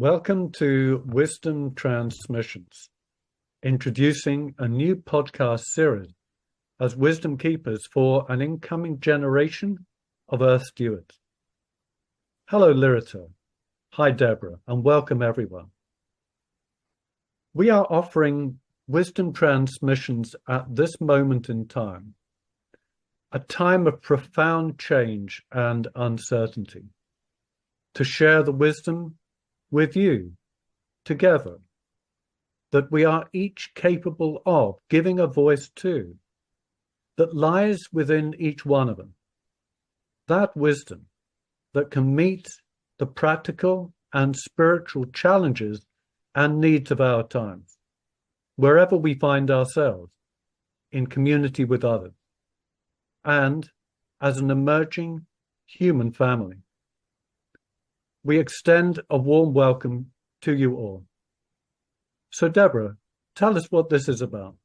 Welcome to Wisdom Transmissions, introducing a new podcast series as wisdom keepers for an incoming generation of Earth stewards. Hello, Lyrata. Hi, Debra, and welcome everyone. We are offering wisdom transmissions at this moment in time, a time of profound change and uncertainty, to share the wisdom with you together that we are each capable of giving a voice to, that lies within each one of them. That wisdom that can meet the practical and spiritual challenges and needs of our times, wherever we find ourselves, in community with others, and as an emerging human family. We extend a warm welcome to you all. So, Debra, tell us what this is about.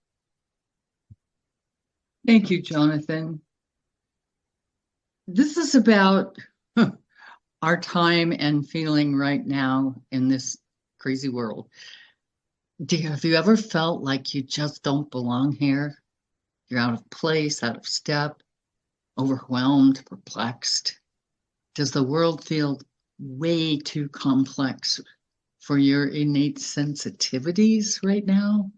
Thank you, Jonathan. This is about our time and feeling right now in this crazy world. Have you ever felt like you just don't belong here? You're out of place, out of step, overwhelmed, perplexed? Does the world feel way too complex for your innate sensitivities right now?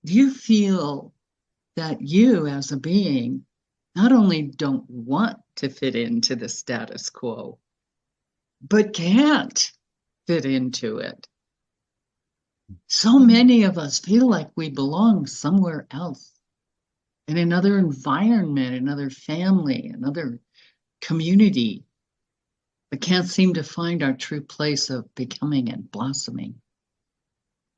Do you feel that you as a being not only don't want to fit into the status quo, but can't fit into it? So many of us feel like we belong somewhere else, in another environment, another family, another community, but can't seem to find our true place of becoming and blossoming.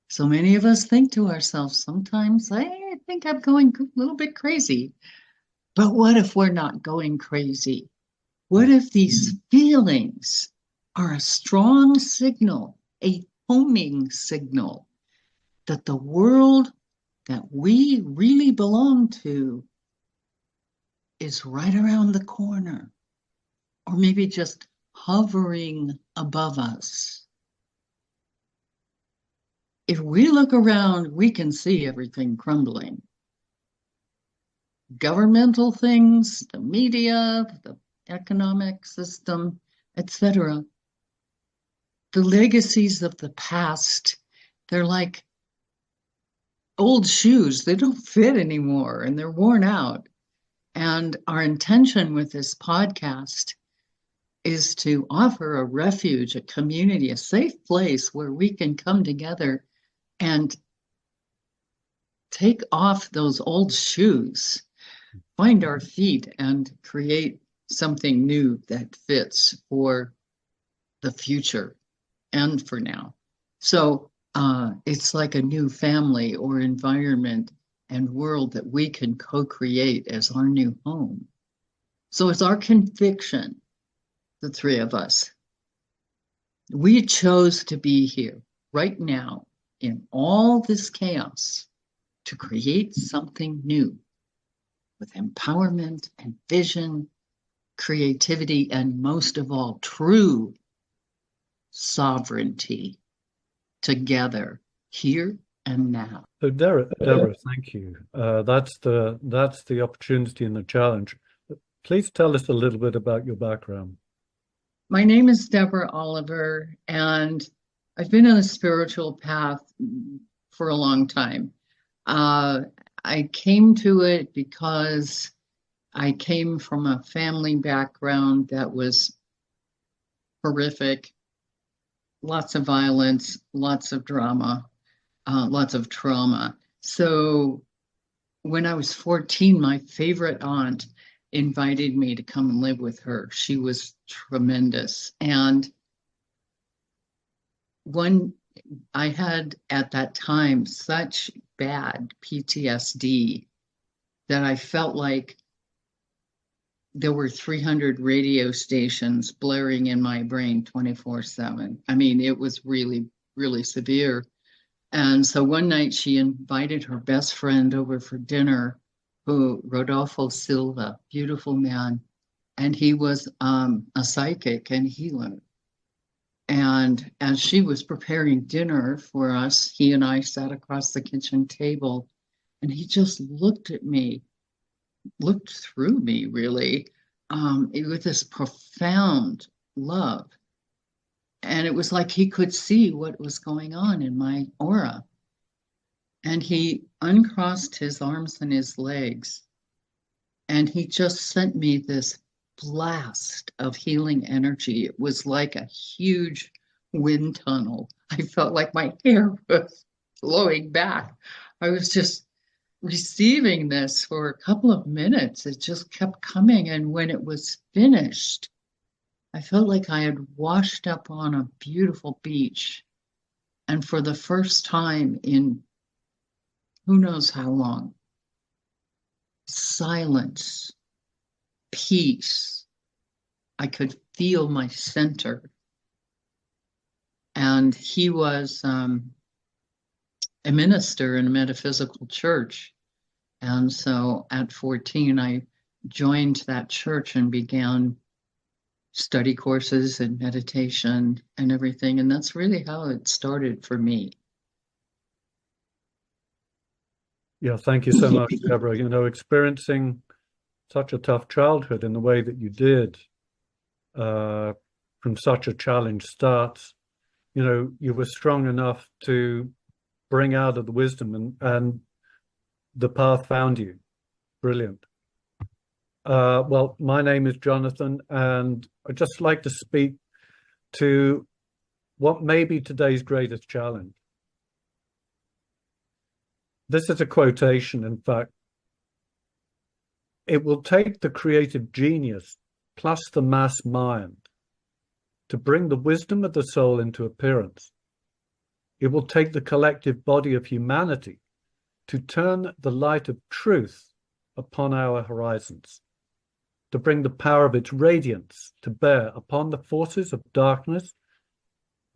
So many of us think to ourselves sometimes, I think I'm going a little bit crazy. But what if we're not going crazy? What if these feelings are a strong signal, a homing signal, that the world that we really belong to is right around the corner, or maybe just hovering above us? If we look around, we can see everything crumbling. Governmental things, the media, the economic system, etc. The legacies of the past, they're like old shoes. They don't fit anymore and they're worn out. And our intention with this podcast is to offer a refuge, a community, a safe place where we can come together and take off those old shoes, find our feet, and create something new that fits for the future and for now. So it's like a new family or environment and world that we can co-create as our new home. So it's our conviction, the three of us. We chose to be here right now in all this chaos to create something new with empowerment and vision, creativity, and most of all, true sovereignty together here and now. So, Debra, thank you. That's the opportunity and the challenge. Please tell us a little bit about your background. My name is Debra Oliver, and I've been on a spiritual path for a long time. I came to it because I came from a family background that was horrific, lots of violence, lots of drama, lots of trauma. So when I was 14, my favorite aunt invited me to come and live with her. She was tremendous. And I had at that time such bad PTSD that I felt like there were 300 radio stations blaring in my brain 24/7. I mean, it was really, really severe. And so one night she invited her best friend over for dinner, Rodolfo Silva, beautiful man. And he was a psychic and healer. And as she was preparing dinner for us, he and I sat across the kitchen table, and he just looked at me, looked through me, really, with this profound love. And it was like he could see what was going on in my aura. And he uncrossed his arms and his legs, and he just sent me this blast of healing energy. It was like a huge wind tunnel. I felt like my hair was flowing back. I was just receiving this for a couple of minutes. It just kept coming. And when it was finished, I felt like I had washed up on a beautiful beach. And for the first time in who knows how long, silence, peace. I could feel my center. And he was a minister in a metaphysical church. And so at 14, I joined that church and began study courses and meditation and everything. And that's really how it started for me. Yeah, thank you so much, Debra. You know, experiencing such a tough childhood in the way that you did, from such a challenge starts, you know, you were strong enough to bring out of the wisdom, and the path found you. Brilliant. Well, my name is Jonathan, and I'd just like to speak to what may be today's greatest challenge. This is a quotation, in fact. It will take the creative genius plus the mass mind to bring the wisdom of the soul into appearance. It will take the collective body of humanity to turn the light of truth upon our horizons, to bring the power of its radiance to bear upon the forces of darkness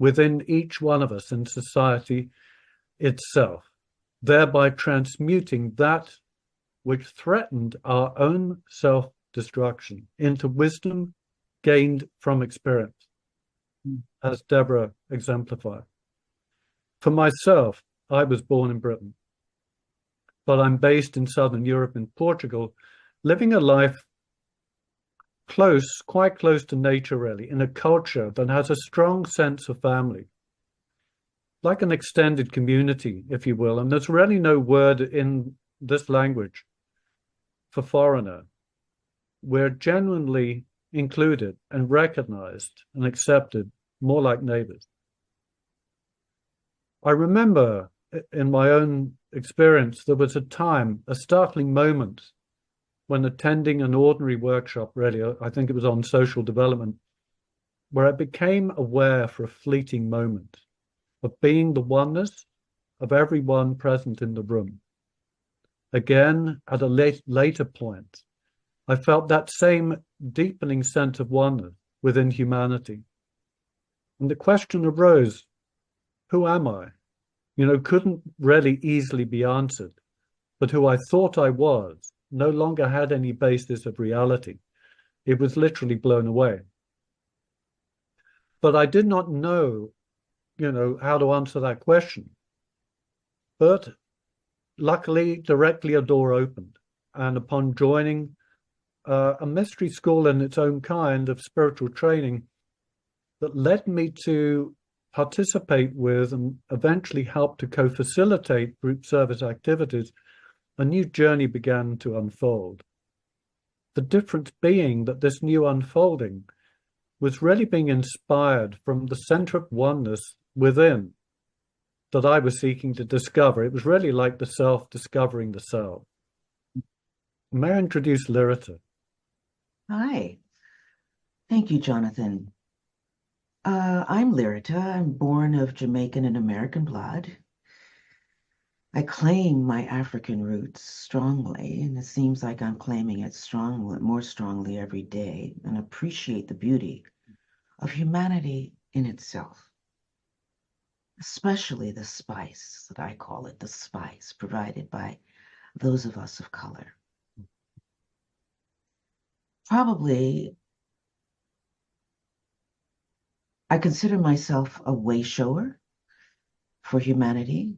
within each one of us in society itself, thereby transmuting that which threatened our own self-destruction into wisdom gained from experience, as Debra exemplified. For myself, I was born in Britain, but I'm based in Southern Europe, in Portugal, living a life quite close to nature, really, in a culture that has a strong sense of family, like an extended community, if you will. And there's really no word in this language for foreigner. We're genuinely included and recognized and accepted, more like neighbors. I remember in my own experience, there was a time, a startling moment, when attending an ordinary workshop, really, I think it was on social development, where I became aware for a fleeting moment of being the oneness of everyone present in the room. Again, at a later point, I felt that same deepening sense of oneness within humanity. And the question arose, who am I? You know, couldn't really easily be answered, but who I thought I was no longer had any basis of reality. It was literally blown away. But I did not know, you know, how to answer that question. But luckily, directly a door opened. And upon joining a mystery school in its own kind of spiritual training that led me to participate with and eventually help to co-facilitate group service activities, a new journey began to unfold. The difference being that this new unfolding was really being inspired from the center of oneness within that I was seeking to discover. It was really like the self discovering the self. May I introduce Lyrata? Hi. Thank you, Jonathan. I'm Lyrata. I'm born of Jamaican and American blood. I claim my African roots strongly, and it seems like I'm claiming it more strongly every day, and appreciate the beauty of humanity in itself, especially the spice, that I call it, the spice provided by those of us of color. Probably I consider myself a way shower for humanity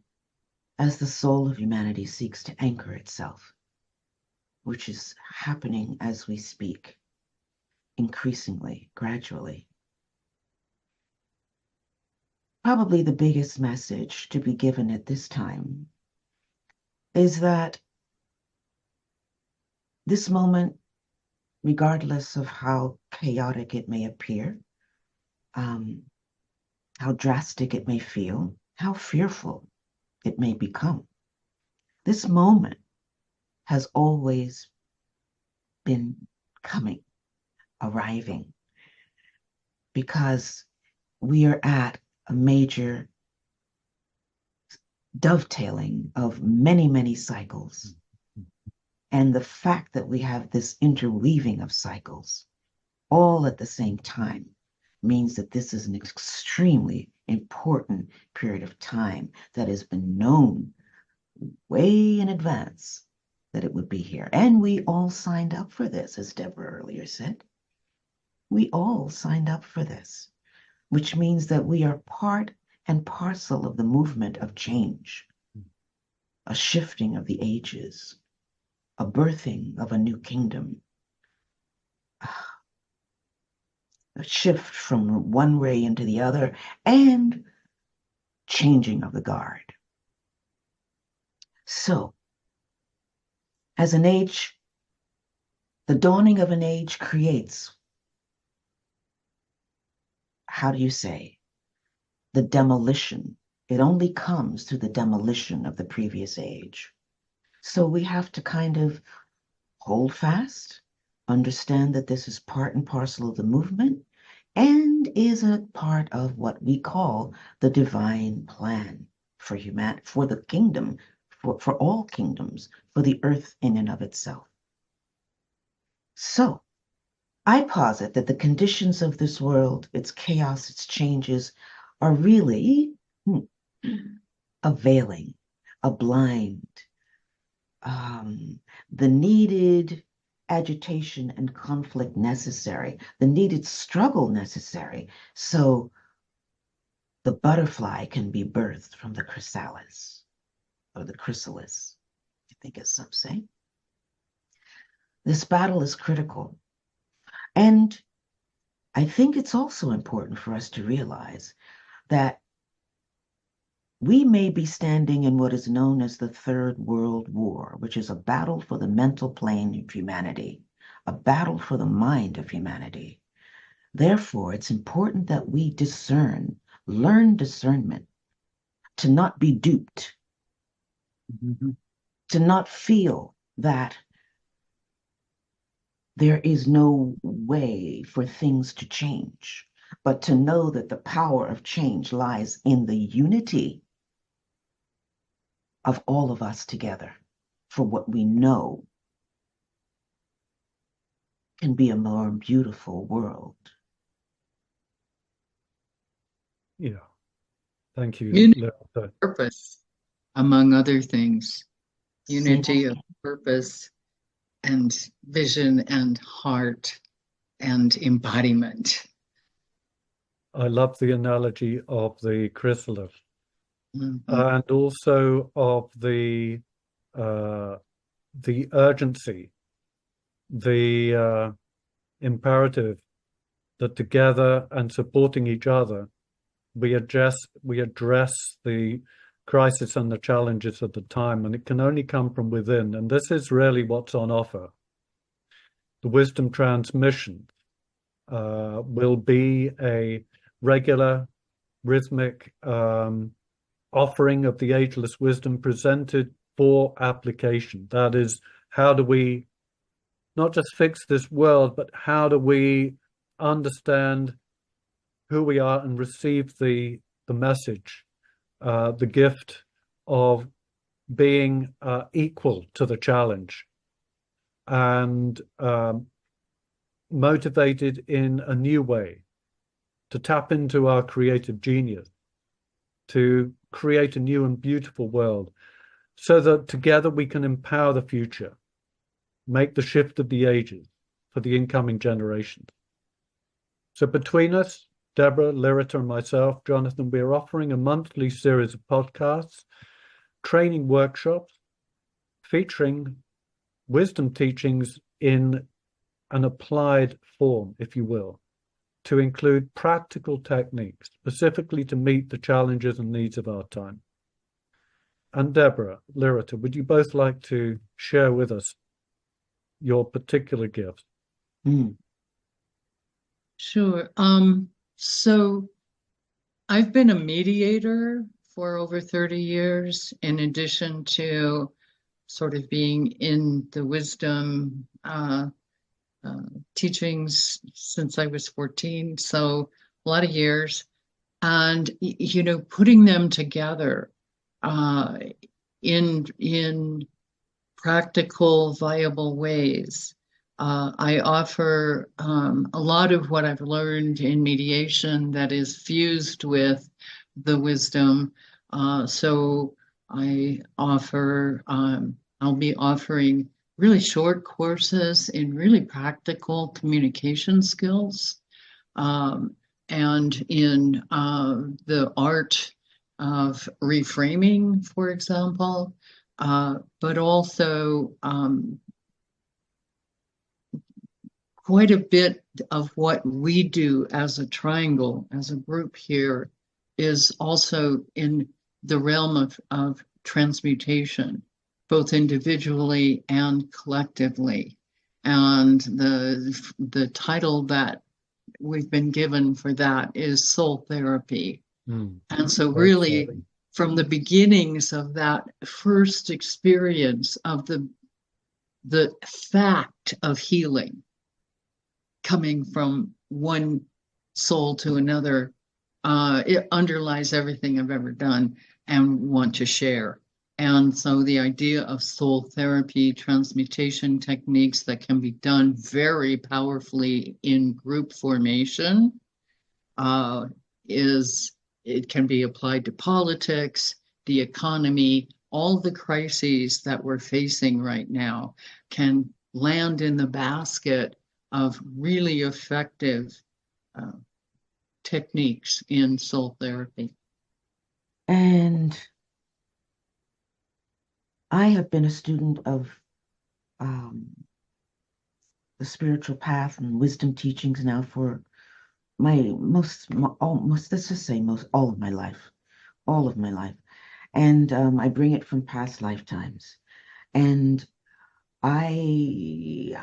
as the soul of humanity seeks to anchor itself, which is happening as we speak, increasingly, gradually. Probably the biggest message to be given at this time is that this moment, regardless of how chaotic it may appear, how drastic it may feel, how fearful it may become, this moment has always been coming, arriving, because we are at a major dovetailing of many, many cycles. And the fact that we have this interweaving of cycles all at the same time means that this is an extremely important period of time that has been known way in advance that it would be here. And we all signed up for this, as Debra earlier said. We all signed up for this, which means that we are part and parcel of the movement of change, a shifting of the ages, a birthing of a new kingdom, a shift from one ray into the other, and changing of the guard. So, as an age, the dawning of an age creates, how do you say, the demolition. It only comes through the demolition of the previous age. So we have to kind of hold fast, understand that this is part and parcel of the movement, and is a part of what we call the divine plan for humanity, for the kingdom, for all kingdoms, for the earth in and of itself. So I posit that the conditions of this world, its chaos, its changes, are really a veiling, a blind, the needed agitation and conflict necessary, the needed struggle necessary, so the butterfly can be birthed from the chrysalis, or the chrysalis, I think as some say. This battle is critical. And I think it's also important for us to realize that we may be standing in what is known as the Third World War, which is a battle for the mental plane of humanity, a battle for the mind of humanity. Therefore, it's important that we discern, learn discernment, to not be duped, to not feel that there is no way for things to change, but to know that the power of change lies in the unity of all of us together for what we know can be a more beautiful world. Yeah. Thank you, Unity Lyrata. of purpose, among other things. Unity of purpose and vision and heart and embodiment. I love the analogy of the chrysalis, Mm-hmm. and also of the urgency, the imperative that together and supporting each other, we address the crisis and the challenges of the time, and it can only come from within. And this is really what's on offer. The wisdom transmission will be a regular, rhythmic offering of the ageless wisdom presented for application. That is, how do we not just fix this world, but how do we understand who we are and receive the message, the gift of being equal to the challenge and motivated in a new way to tap into our creative genius, to create a new and beautiful world, so that together we can empower the future, make the shift of the ages for the incoming generations. So between us, Debra, Lyrata, and myself, Jonathan, we're offering a monthly series of podcasts, training workshops, featuring wisdom teachings in an applied form, if you will, to include practical techniques, specifically to meet the challenges and needs of our time. And Debra, Lyrata, would you both like to share with us your particular gifts? Sure. So I've been a mediator for over 30 years, in addition to sort of being in the wisdom teachings since I was 14. So a lot of years. And, you know, putting them together in practical, viable ways. I offer a lot of what I've learned in mediation that is fused with the wisdom. So I offer, I'll be offering really short courses in really practical communication skills, and in the art of reframing, for example, but also quite a bit of what we do as a triangle, as a group here, is also in the realm of transmutation, both individually and collectively. And the title that we've been given for that is soul therapy. And so really, from the beginnings of that first experience of the fact of healing coming from one soul to another, it underlies everything I've ever done and want to share. And so the idea of soul therapy, transmutation techniques that can be done very powerfully in group formation, it can be applied to politics, the economy, all the crises that we're facing right now can land in the basket of really effective techniques in soul therapy. And I have been a student of the spiritual path and wisdom teachings now for almost, let's just say all of my life. And I bring it from past lifetimes. And I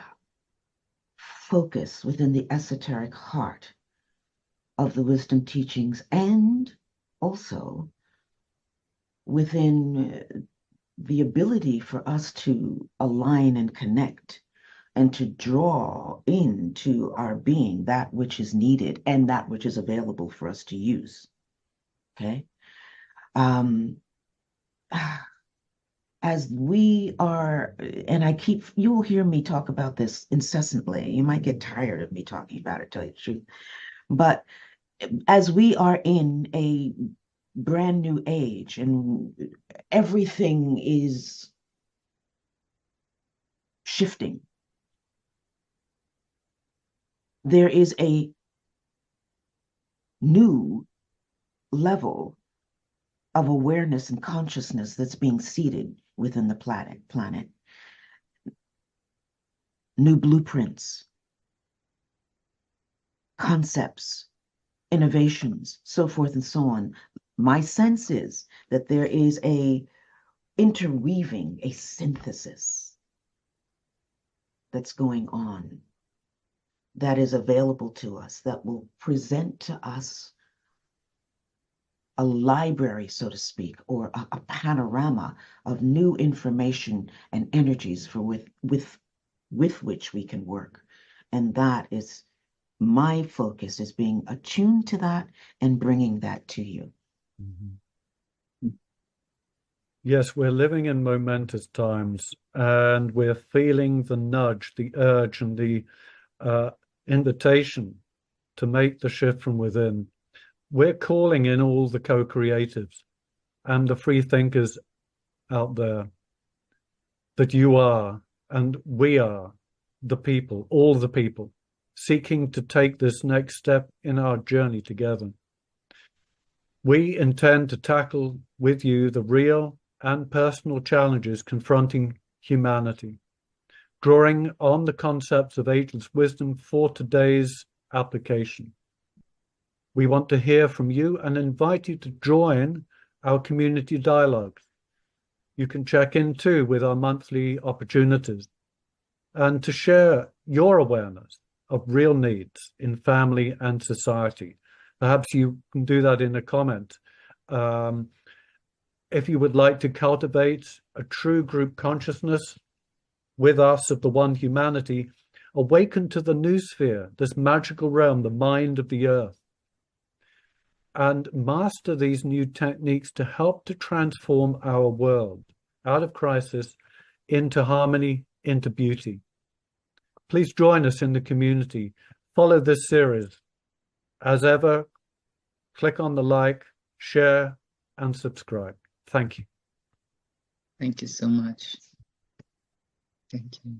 focus within the esoteric heart of the wisdom teachings, and also within the ability for us to align and connect and to draw into our being that which is needed and that which is available for us to use. Okay? As we are, and you will hear me talk about this incessantly. You might get tired of me talking about it, tell you the truth. But as we are in a brand new age and everything is shifting, there is a new level of awareness and consciousness that's being seeded within the planet. New blueprints, concepts, innovations, so forth and so on. My sense is that there is a interweaving, a synthesis that's going on that is available to us, that will present to us a library, so to speak, or a panorama of new information and energies with which we can work. And that is my focus, is being attuned to that and bringing that to you. Mm-hmm. Yes, we're living in momentous times, and we're feeling the nudge, the urge, and the invitation to make the shift from within. We're calling in all the co-creatives and the free thinkers out there, that you are and we are the people, all the people seeking to take this next step in our journey together. We intend to tackle with you the real and personal challenges confronting humanity, drawing on the concepts of ageless wisdom for today's application. We want to hear from you and invite you to join our community dialogues. You can check in too with our monthly opportunities and to share your awareness of real needs in family and society. Perhaps you can do that in a comment. If you would like to cultivate a true group consciousness with us of the one humanity, awaken to the Noosphere, this magical realm, the mind of the earth, and master these new techniques to help to transform our world out of crisis into harmony, into beauty. Please join us in the community. Follow this series. As ever, click on the like, share, and subscribe. Thank you. Thank you so much. Thank you.